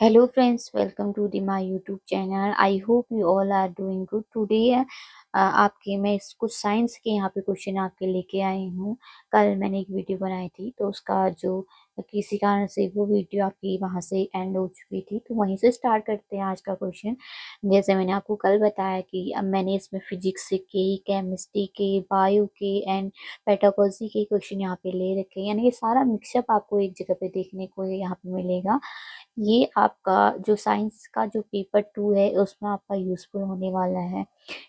Hello friends, welcome to my YouTube channel. I hope you all are doing good today. आपके मैं कुछ science के यहाँ पे क्वेश्चन आपके लेके आई हूँ। कल मैंने एक वीडियो बनाई थी तो उसका जो किसी कारण से वो वीडियो आपकी वहाँ से एंड हो चुकी थी, तो वहीं से स्टार्ट करते हैं आज का क्वेश्चन। जैसे मैंने आपको कल बताया कि अब मैंने इसमें फिजिक्स के, केमिस्ट्री के, बायो के एंड पेडागोजी के क्वेश्चन यहाँ पे ले रखे हैं, यानी कि सारा मिक्सअप आपको एक जगह पे देखने को यहाँ पे मिलेगा। ये आपका जो साइंस का जो पेपर 2 है उसमें आपका यूजफुल होने वाला है।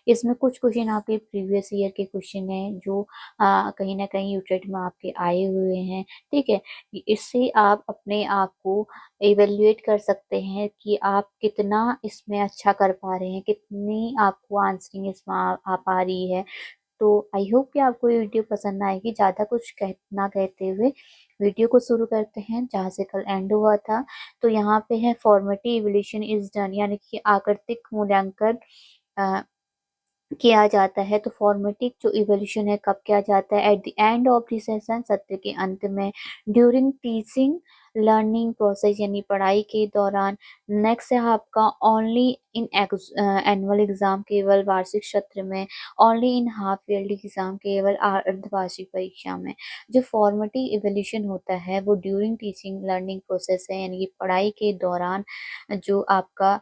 इसमें कुछ क्वेश्चन आपके प्रीवियस ईयर के क्वेश्चन हैं जो कहीं ना कहीं यूटेट में आपके आए हुए हैं। ठीक है, इससे आप अपने आप को इवेल्युएट कर सकते हैं कि आप कितना इसमें अच्छा कर पा रहे हैं, कितनी आपको आंसरिंग इसमें आ पा रही है। तो आई होप कि आपको ये वीडियो पसंद आएगी। ज़्यादा कुछ ना कहते हुए वीडियो को शुरू करते हैं जहाँ से कल एंड हुआ था। तो यहाँ पे है फॉर्मेटिव इवोल्यूशन इज डन, यानी कि आकृतिक मूल्यांकन किया जाता है। तो फॉर्मेटिव जो इवोल्यूशन है कब किया जाता है? At the end of the session, सत्र के अंत में। ड्यूरिंग टीचिंग लर्निंग प्रोसेस, यानी पढ़ाई के दौरान। नेक्स्ट है आपका ओनली इन एनुअल एग्जाम, केवल वार्षिक सत्र में। Only in half yearly exam, केवल अर्धवार्षिक परीक्षा में। जो फॉर्मेटिव इवोल्यूशन होता है वो ड्यूरिंग टीचिंग लर्निंग प्रोसेस है, यानी कि पढ़ाई के दौरान जो आपका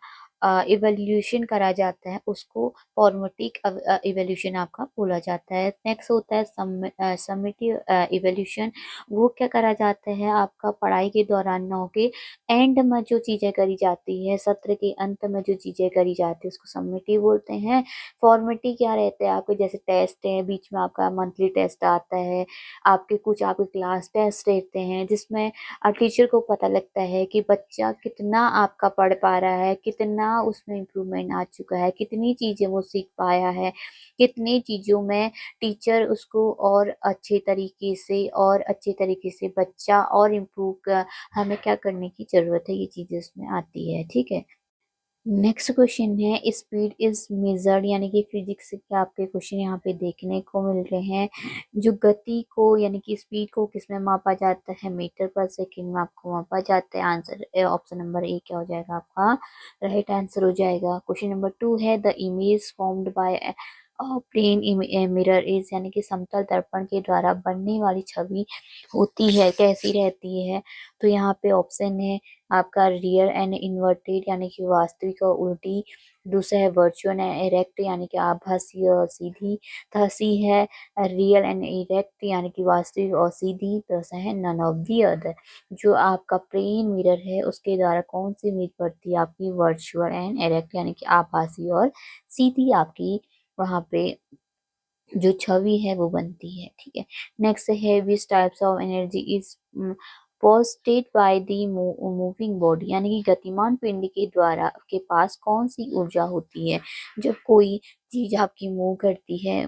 इवोल्यूशन करा जाता है उसको फॉर्मेटिव इवोल्यूशन आपका बोला जाता है। नेक्स्ट होता है समेटिव इवोल्यूशन। वो क्या करा जाता है? आपका पढ़ाई के दौरान ना होके एंड में जो चीजें करी जाती है, सत्र के अंत में जो चीजें करी जाती है उसको समेटिव बोलते हैं। फॉर्मेटिव क्या रहता है आपके? जैसे टेस्ट है, बीच में आपका मंथली टेस्ट आता है, आपके क्लास टेस्ट रहते हैं जिसमें टीचर को पता लगता है कि बच्चा कितना आपका पढ़ पा रहा है, कितना उसमें इम्प्रूवमेंट आ चुका है, कितनी चीजें वो सीख पाया है, कितनी चीजों में टीचर उसको और अच्छे तरीके से बच्चा और इम्प्रूव हमें क्या करने की जरूरत है, ये चीजें उसमें आती है। ठीक है, नेक्स्ट क्वेश्चन है स्पीड इज मेजर्ड, यानी कि फिजिक्स के आपके क्वेश्चन यहाँ पे देखने को मिल रहे हैं। जो गति को यानी कि स्पीड को किसमें मापा जाता है? मीटर पर सेकंड में आपको मापा जाता है। आंसर ऑप्शन नंबर ए क्या हो जाएगा आपका? राइट आंसर हो जाएगा। क्वेश्चन नंबर 2 है the image formed by plane mirror is, यानी कि समतल दर्पण के द्वारा बनने वाली छवि होती है, कैसी रहती है? तो यहाँ पे ऑप्शन है आपका रियल एंड इन्वर्टेड, यानी कि वास्तविक और उल्टी। दूसरा है वर्चुअल एंड इरेक्ट, यानी कि आभासी और सीधी। सी है रियल एंड इरेक्ट, यानी कि वास्तविक और सीधी। दूसरा है नन ऑफ दी अदर। जो आपका प्लेन मिरर है उसके द्वारा कौन सी इमेज बढ़ती है? आपकी वर्चुअल एंड इरेक्ट, यानी कि आभासी और सीधी आपकी वहां पे जो छवि है वो बनती है। ठीक है, नेक्स्ट है which types of energy is posted by the moving body, यानी कि गतिमान पिंड के द्वारा आपके पास कौन सी ऊर्जा होती है? जब कोई चीज आपकी मूव करती है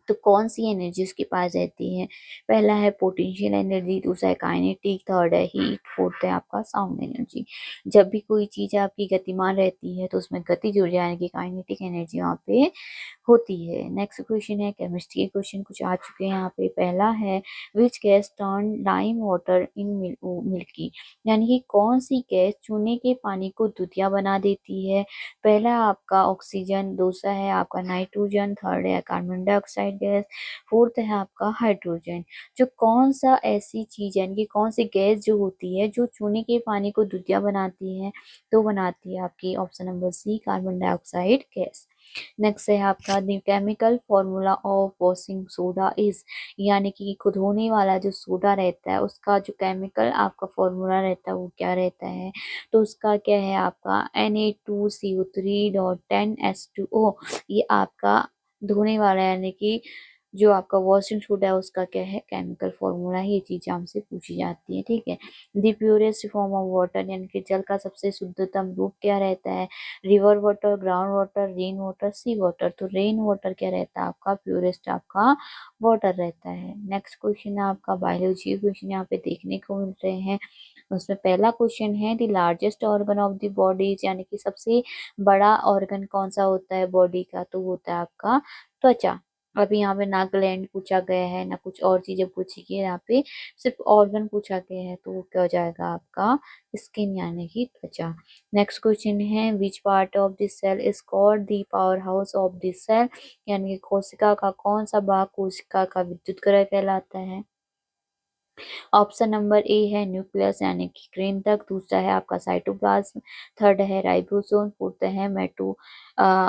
तो कौन सी एनर्जी उसके पास रहती है? पहला है पोटेंशियल एनर्जी, दूसरा है काइनेटिक, थर्ड है हीट, फोर्थ है आपका साउंड एनर्जी। जब भी कोई चीज आपकी गतिमान रहती है तो उसमें गतिज ऊर्जा यानी कि काइनेटिक एनर्जी वहाँ पे होती है। नेक्स्ट क्वेश्चन है केमिस्ट्री के क्वेश्चन कुछ आ चुके हैं यहाँ पे। पहला है which gas turn lime water in milky, यानी कि कौन सी गैस चूने के पानी को दूधिया बना देती है? पहला है आपका ऑक्सीजन, दूसरा है आपका नाइट्रोजन, थर्ड है कार्बन डाइऑक्साइड गैस, फोर्थ है आपका हाइड्रोजन। जो कौन सा ऐसी चीज है, यानी कि कौन सी गैस जो होती है जो चूने के पानी को दूधिया बनाती है? तो बनाती है आपकी option number C carbon dioxide gas. Next है आपका the chemical formula of washing soda is, यानी कि खुद होने वाला जो सोडा रहता है उसका जो केमिकल आपका फॉर्मूला रहता है वो क्या रहता है? तो उसका क्या है आपका Na2CO3.10H2O। ये आपका धोने वाला यानी कि जो आपका वॉशिंग सोडा है उसका क्या है केमिकल फॉर्मूला है। ये चीजें हमसे पूछी जाती है। ठीक है, the purest form of water, यानी कि जल का सबसे शुद्धतम रूप क्या रहता है? River water, ground water, rain water, sea water. तो रेन वाटर क्या रहता है आपका? प्योरेस्ट आपका वाटर रहता है। नेक्स्ट क्वेश्चन है आपका बायोलॉजी क्वेश्चन यहाँ पे देखने को मिल रहे हैं। उसमें पहला क्वेश्चन है the largest organ of the body, यानी कि सबसे बड़ा ऑर्गन कौन सा होता है बॉडी का? तो होता है आपका त्वचा। अभी यहाँ पे ना ग्लैंड पूछा गया है ना कुछ और चीजें पूछी गई है, यहाँ पे सिर्फ ऑर्गन पूछा गया है, तो वो क्या हो जाएगा आपका स्किन यानी कि त्वचा। नेक्स्ट क्वेश्चन है which part of the cell is called the power house of the cell, यानी कि कोशिका का कौन सा भाग कोशिका का विद्युत ग्रह कहलाता है। ऑप्शन नंबर ए है न्यूक्लियस यानी कि केंद्रक, दूसरा है आपका साइटोप्लाज्म, थर्ड है राइबोसोम, फोर्थ है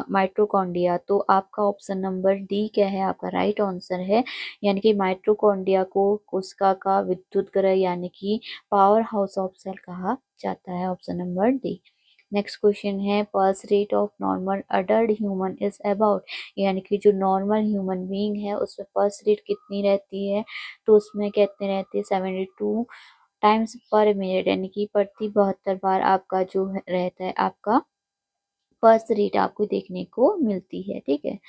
माइटोकॉन्ड्रिया। तो आपका ऑप्शन नंबर डी क्या है, आपका राइट आंसर है, यानी कि माइटोकॉन्ड्रिया को कोशिका का विद्युत ग्रह यानी कि पावर हाउस ऑफ सेल कहा जाता है। Option number D. Next question है pulse rate of normal adult human is about, यानी कि जो नॉर्मल ह्यूमन बीइंग है उसमें पल्स रेट कितनी रहती है, तो उसमें कितने रहती है 72 टाइम्स पर मिनट, यानी कि प्रति 72 बार आपका जो रहता है आपका पल्स रेट आपको देखने को मिलती है। ठीक है,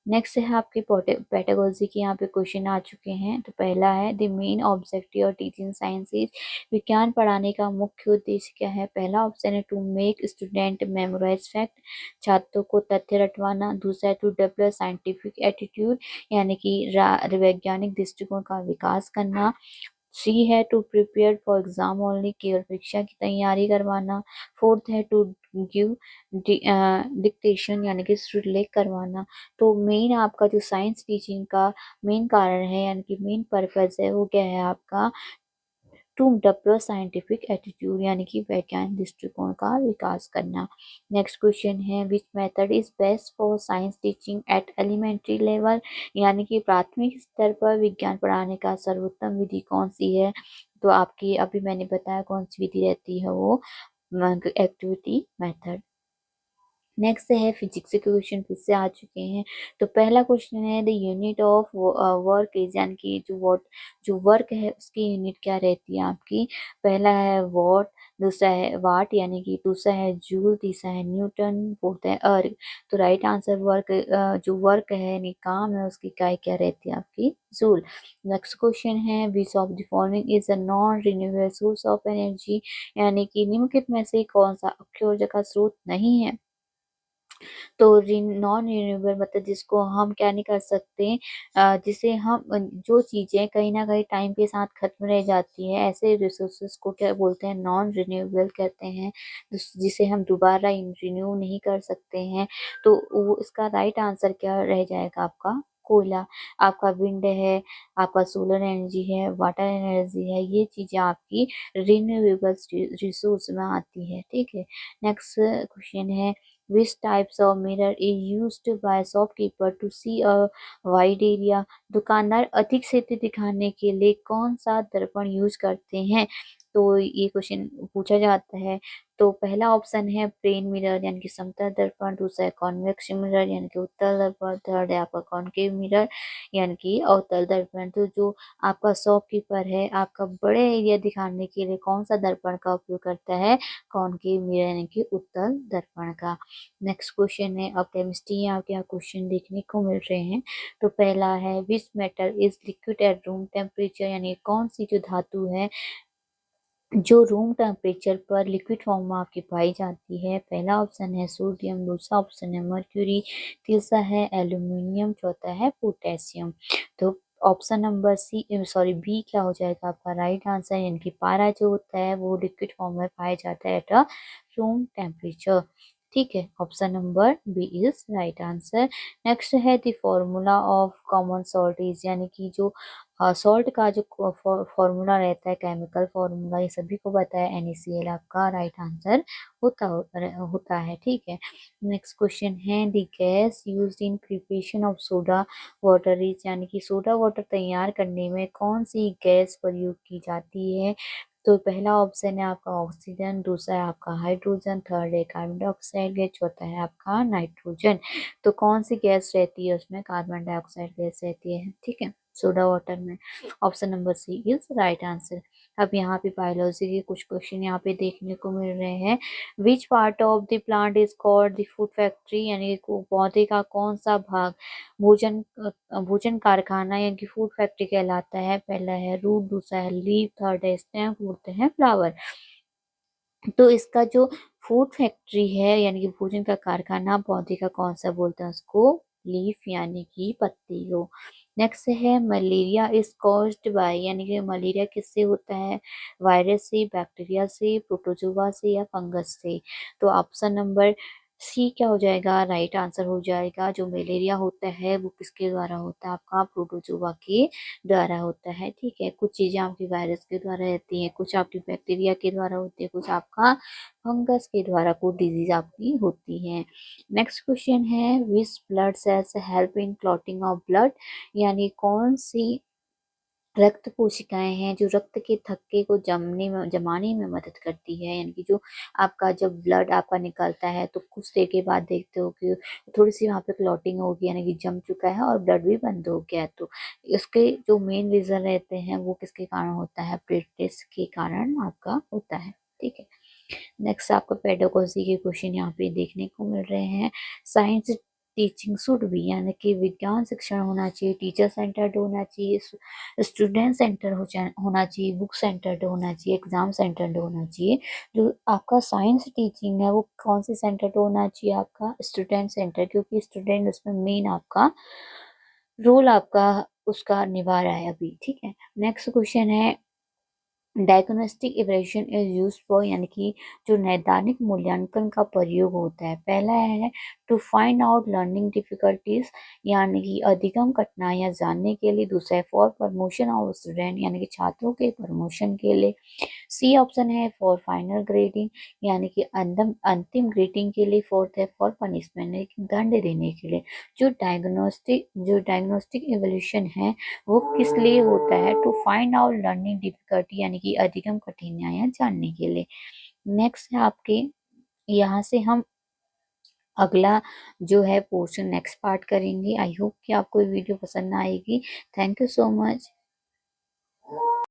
नेक्स्ट है आपकी पेडागोजी के यहाँ पे क्वेश्चन आ चुके हैं। तो पहला है द मेन ऑब्जेक्टिव और टीचिंग साइंस इज, विज्ञान पढ़ाने का मुख्य उद्देश्य क्या है। पहला ऑप्शन है to make student memorise fact, छात्रों को तथ्य रटवाना, दूसरा है टू डेवलप साइंटिफिक एटीट्यूड यानी कि वैज्ञानिक दृष्टिकोण का विकास करना, सी है to prepare for exam only, केवल परीक्षा की तैयारी करवाना, फोर्थ है टू गिव डिक्टेशन यानी कि श्रुतलेख करवाना। तो मेन आपका जो साइंस टीचिंग का मेन कारण है यानी कि मेन पर्पज है वो क्या है आपका टू डेवलप साइंटिफिक एटीट्यूड यानी कि वैज्ञानिक दृष्टिकोण का विकास करना। नेक्स्ट क्वेश्चन है which method is best for science teaching at elementary level, यानी कि प्राथमिक स्तर पर विज्ञान पढ़ाने का सर्वोत्तम विधि कौन सी है। तो आपकी अभी मैंने बताया कौन सी विधि रहती है वो एक्टिविटी मेथड। नेक्स्ट है फिजिक्स के क्वेश्चन फिर से आ चुके हैं। तो पहला क्वेश्चन है the unit of work is, यानी कि जो वर्क है उसकी यूनिट क्या रहती है आपकी। पहला है वॉट, दूसरा है वाट यानी कि, दूसरा है जूल, तीसरा है न्यूटन, फोर्थ है अर्ग। तो राइट आंसर वर्क, जो वर्क है यानी काम है उसकी इकाई क्या रहती है आपकी जूल। नेक्स्ट क्वेश्चन है which of the following is a non renewable source of energy, यानी कि निम्नलिखित में से कौन सा अक्षय ऊर्जा का स्रोत नहीं है। तो नॉन रिन्यूएबल मतलब जिसको हम क्या नहीं कर सकते, जिसे हम जो चीजें कहीं ना कहीं टाइम के साथ खत्म रह जाती है ऐसे रिसोर्सेज को क्या बोलते हैं, नॉन रिन्यूएबल कहते हैं, जिसे हम दोबारा रिन्यू नहीं कर सकते हैं। तो वो इसका राइट आंसर क्या रह जाएगा आपका कोयला। आपका विंड है, आपका सोलर एनर्जी है, वाटर एनर्जी है, ये चीजें आपकी रिन्यूएबल रिसोर्स में आती है। ठीक है, नेक्स्ट क्वेश्चन है which types of mirror is used by shopkeeper to see a wide area, दुकानदार अधिक क्षेत्र दिखाने के लिए कौन सा दर्पण यूज करते हैं। तो ये क्वेश्चन पूछा जाता है। तो पहला ऑप्शन है प्लेन मिरर यानी कि समतल दर्पण, दूसरा है कॉन्वेक्स मिरर यानी कि उत्तल दर्पण, थर्ड है आपका कॉनकेव मिरर यानी कि अवतल दर्पण। तो जो आपका शॉपकीपर है आपका बड़े एरिया दिखाने के लिए कौन सा दर्पण का उपयोग करता है, कॉनकेव मिरर यानी कि उत्तल दर्पण का। नेक्स्ट क्वेश्चन है अब केमिस्ट्री आपके यहाँ क्वेश्चन देखने को मिल रहे हैं। तो पहला है which metal is liquid at room temperature, यानी कौन सी जो धातु है जो रूम टेम्परेचर पर लिक्विड फॉर्म में आपकी पाई जाती है। पहला ऑप्शन है सोडियम, दूसरा ऑप्शन है मर्क्यूरी, तीसरा है एल्यूमिनियम, चौथा है पोटेशियम। तो option number C sorry B क्या हो जाएगा आपका राइट आंसर, यानी कि पारा जो होता है वो लिक्विड फॉर्म में पाया जाता है एट अ रूम टेम्परेचर। ठीक है, option number B is right answer. Next है the formula of common salt is, यानी कि जो सॉल्ट का जो फॉर्मूला रहता है केमिकल फॉर्मूला ये सभी को पता है NaCl आपका राइट आंसर होता है। ठीक है, नेक्स्ट क्वेश्चन है the gas used in preparation of soda water is, यानी कि सोडा वाटर तैयार करने में कौन सी गैस प्रयोग की जाती है। तो पहला ऑप्शन है आपका ऑक्सीजन, दूसरा है आपका हाइड्रोजन, थर्ड है कार्बन डाइऑक्साइड गैस, चौथा है आपका नाइट्रोजन। तो कौन सी गैस रहती है उसमें, कार्बन डाइऑक्साइड गैस रहती है। ठीक है, सोडा वाटर में। Option number C is right answer. अब यहाँ पे बायोलॉजी के कुछ क्वेश्चन यहाँ पे देखने को मिल रहे हैं। विच part of the plant is called the food factory, यानी पौधे का कौन सा भाग भोजन कारखाना यानी कि फूड फैक्ट्री कहलाता है। पहला है रूट, दूसरा है लीफ, थर्ड है स्टेम, फोर्थ है फ्लावर। तो इसका जो फूड फैक्ट्री है यानी कि भोजन का कारखाना पौधे का कौन सा बोलते हैं उसको लीफ यानी कि पत्ती को। नेक्स्ट है मलेरिया इज कॉज्ड बाय, यानी कि मलेरिया किससे होता है? वायरस से, बैक्टीरिया से, प्रोटोजोआ से या फंगस से। तो ऑप्शन नंबर सी क्या हो जाएगा? राइट आंसर हो जाएगा। जो मलेरिया होता है वो किसके द्वारा होता है? आपका प्रोटोजोआ के द्वारा होता है। ठीक है, कुछ चीजें आपकी वायरस के द्वारा रहती हैं, कुछ आपकी बैक्टीरिया के द्वारा होती है, कुछ आपका फंगस के द्वारा कोई डिजीज आपकी होती है। नेक्स्ट क्वेश्चन है which blood cells help in clotting of blood, यानी कौन सी रक्त कोशिकाएं हैं जो रक्त के थक्के को जमाने में मदद करती है। यानी कि जो आपका जब ब्लड आपका निकलता है तो कुछ देर के बाद देखते हो कि थोड़ी सी वहां पे क्लॉटिंग होगी, यानी कि जम चुका है और ब्लड भी बंद हो गया है। तो इसके जो मेन रीजन रहते हैं वो किसके कारण होता है? प्लेटलेट्स के कारण आपका होता है। ठीक है, नेक्स्ट आपको पेडागोजी के क्वेश्चन यहाँ पे देखने को मिल रहे हैं। साइंस टीचिंग शुड भी, यानी कि विज्ञान शिक्षण होना चाहिए, टीचर सेंटर्ड होना चाहिए, स्टूडेंट सेंटर होना चाहिए, बुक सेंटर्ड होना चाहिए, एग्जाम सेंटर्ड होना चाहिए। जो आपका साइंस टीचिंग है वो कौन से सेंटर्ड होना चाहिए? आपका स्टूडेंट सेंटर, क्योंकि स्टूडेंट उसमें मेन आपका रोल आपका उसका निभा रहा है अभी। ठीक है, नेक्स्ट क्वेश्चन है diagnostic evaluation is used for, यानी कि जो नैदानिक मूल्यांकन का प्रयोग होता है। पहला है to find out learning difficulties, यानी कि अधिगम कठिनाइयां जानने के लिए। दूसरा है फॉर प्रमोशन ऑफ स्टूडेंट, यानी कि छात्रों के प्रमोशन के लिए। सी ऑप्शन है फॉर फाइनल ग्रेडिंग, यानी कि अंतिम ग्रेडिंग के लिए। फोर्थ है फॉर पनिशमेंट, यानी कि दंड देने के लिए। जो डायग्नोस्टिक एवोल्यूशन है वो किस लिए होता है? To find out learning difficulty, यानी कि अधिगम कठिनाइयां जानने के लिए। नेक्स्ट है आपके, यहाँ से हम अगला जो है पोर्शन नेक्स्ट पार्ट करेंगे। आई होप कि आपको ये वीडियो पसंद आएगी। Thank you so much.